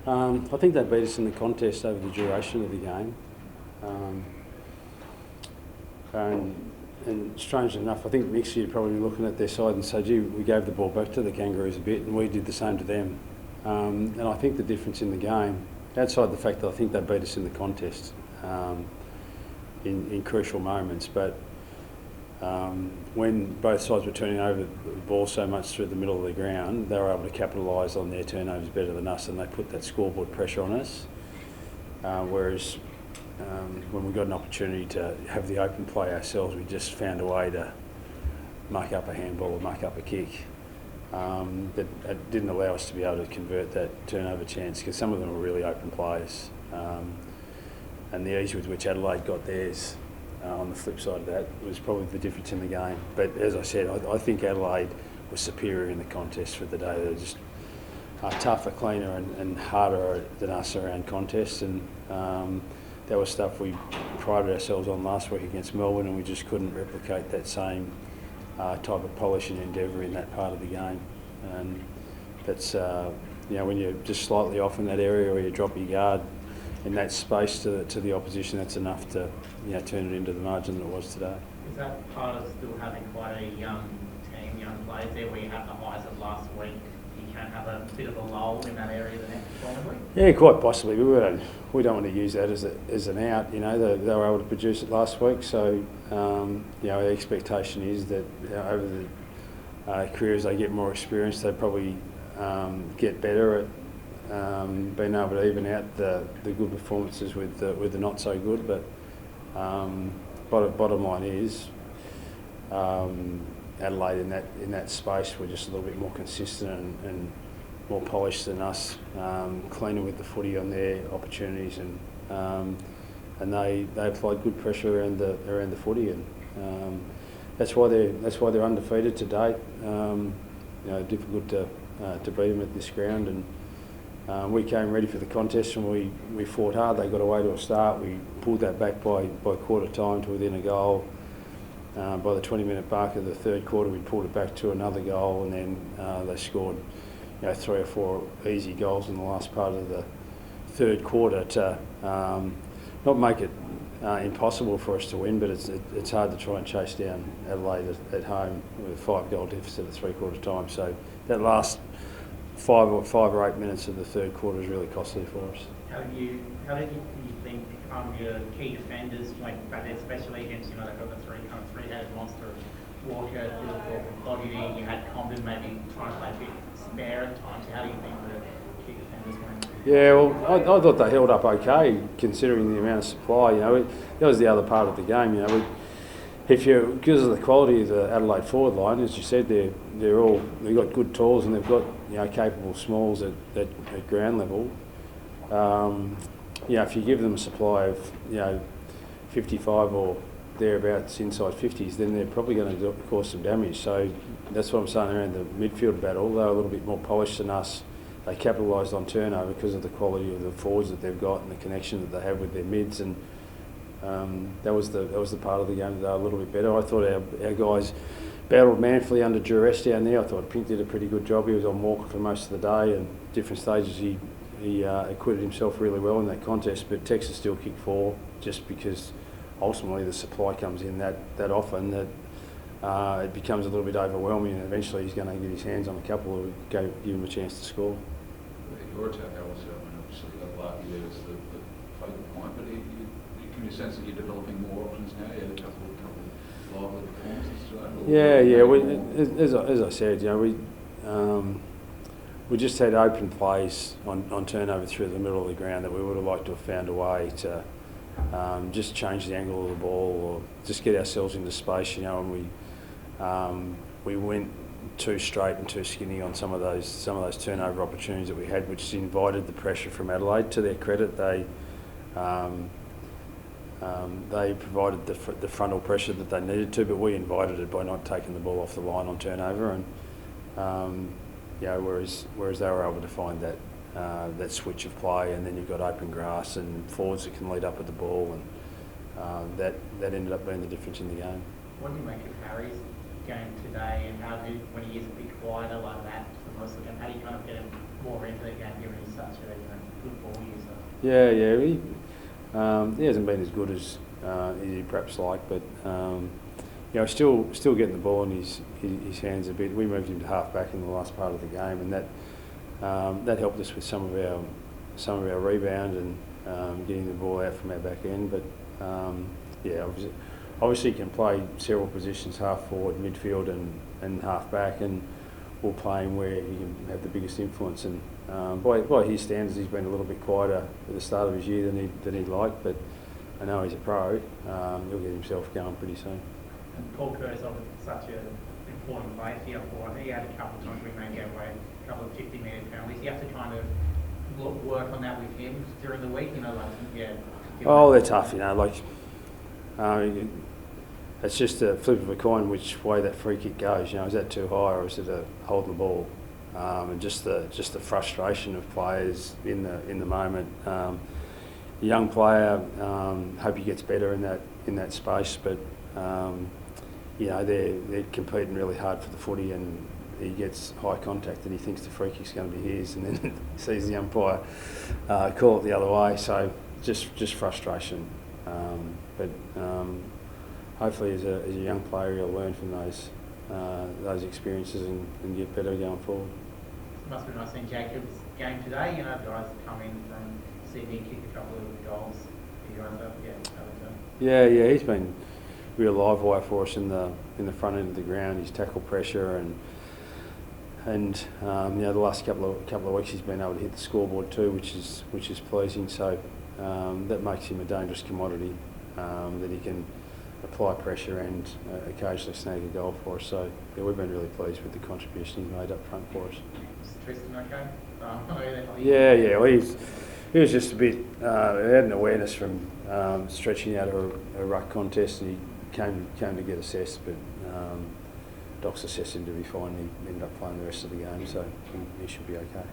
I think they beat us in the contest over the duration of the game. And strangely enough, I think next year probably looking at their side and say, gee, we gave the ball back to the Kangaroos a bit and we did the same to them. And I think the difference in the game, outside the fact that I think they beat us in the contest in crucial moments, but when both sides were turning over the ball so much through the middle of the ground, they were able to capitalise on their turnovers better than us, and they put that scoreboard pressure on us. Whereas when we got an opportunity to have the open play ourselves, we just found a way to muck up a handball or muck up a kick that didn't allow us to be able to convert that turnover chance, because some of them were really open plays. And the ease with which Adelaide got theirs on the flip side of that was probably the difference in the game. But as I said, I think Adelaide was superior in the contest for the day. They were just tougher, cleaner and harder than us around contests, and that was stuff we prided ourselves on last week against Melbourne, and we just couldn't replicate that same type of polish and endeavour in that part of the game. And that's, when you're just slightly off in that area or you drop your guard in that space to the opposition, that's enough to turn it into the margin that it was today. Is that part of still having quite a young team, young players there, where you have the highs of last week? You can have a bit of a lull in that area the next following week? Yeah, quite possibly. We don't want to use that as an out. They were able to produce it last week, so the expectation is that over the careers they get more experience, they probably get better at being able to even out the good performances with the not so good. But bottom line is Adelaide in that space were just a little bit more consistent and more polished than us, cleaner with the footy on their opportunities, and they applied good pressure around the footy, and that's why they're undefeated to date. Difficult to beat them at this ground, and we came ready for the contest and we fought hard. They got away to a start. We pulled that back by quarter time to within a goal. By the 20-minute mark of the third quarter, we pulled it back to another goal, and then they scored 3 or 4 easy goals in the last part of the third quarter to not make it impossible for us to win, but it's hard to try and chase down Adelaide at home with a 5-goal deficit at 3/4 time. So that last 5 or 8 minutes of the third quarter is really costly for us. How did you think your key defenders went back there, especially against they've got the three-headed monster of Walker, Cloggedy, you had Comben maybe trying to play a bit spare at times. How do you think the key defenders went? Yeah, well, I thought they held up okay considering the amount of supply. That was the other part of the game. Because of the quality of the Adelaide forward line, as you said, they've got good tools and they've got capable smalls at ground level. If you give them a supply of 55 or thereabouts inside 50s, then they're probably going to cause some damage. So that's what I'm saying around the midfield battle. They're a little bit more polished than us. They capitalised on turnover because of the quality of the forwards that they've got and the connection that they have with their mids, and that was the part of the game that they were a little bit better. I thought our guys battled manfully under duress down there. I thought Pink did a pretty good job. He was on walker for most of the day, and different stages he acquitted himself really well in that contest. But Texas still kicked 4 just because ultimately the supply comes in that often that it becomes a little bit overwhelming, and eventually he's going to get his hands on a couple who give him a chance to score. Your attack, Alastair, obviously Clarko there is the focal point, but you give me a sense that you're developing more options now. You had a couple of lively performances today. As I said, we just had open plays on turnover through the middle of the ground that we would have liked to have found a way to just change the angle of the ball or just get ourselves into space, and we went too straight and too skinny on some of those turnover opportunities that we had, which invited the pressure from Adelaide. To their credit, they provided the frontal pressure that they needed to, but we invited it by not taking the ball off the line on turnover, and whereas they were able to find that switch of play, and then you've got open grass and forwards that can lead up with the ball, and that ended up being the difference in the game. What do you make of Harry's game today, and when he is a bit quieter like that for most of the game, how do you kind of get him more into the game given he's such a Yeah, he hasn't been as good as he perhaps like, but still getting the ball in his hands a bit. We moved him to half back in the last part of the game, and that helped us with some of our rebound and getting the ball out from our back end. But obviously he can play several positions: half forward, midfield, and half back, and we'll play him where he can have the biggest influence. And by his standards, he's been a little bit quieter at the start of his year than he'd like, but I know he's a pro. He'll get himself going pretty soon. And Paul Curtis is such an important player for you. He had a couple of times we may get away a couple of 50-metre penalties. You have to kind of work on that with him during the week, Oh, they're tough, it's just a flip of a coin which way that free kick goes. Is that too high or is it holding the ball? And just the frustration of players in the moment. The young player, hope he gets better in that space, but they're competing really hard for the footy, and he gets high contact and he thinks the free kick's going to be his, and then sees the umpire call it the other way. So just frustration. But hopefully, as a young player, he'll learn from those experiences and get better going forward. It must be nice seeing Jacob's game today. Guys come in from Sydney, kick a couple of goals. You guys up, Yeah, he's been real live wire for us in the front end of the ground. His tackle pressure and the last couple of weeks he's been able to hit the scoreboard too, which is pleasing. So that makes him a dangerous commodity, that he can apply pressure and occasionally snag a goal for us. So we've been really pleased with the contribution he's made up front for us. Is Tristan okay? Yeah. Well, he was just a bit. He had an awareness from stretching out a ruck contest, and he came to get assessed, but docs assessed him to be fine. He ended up playing the rest of the game, so he should be okay.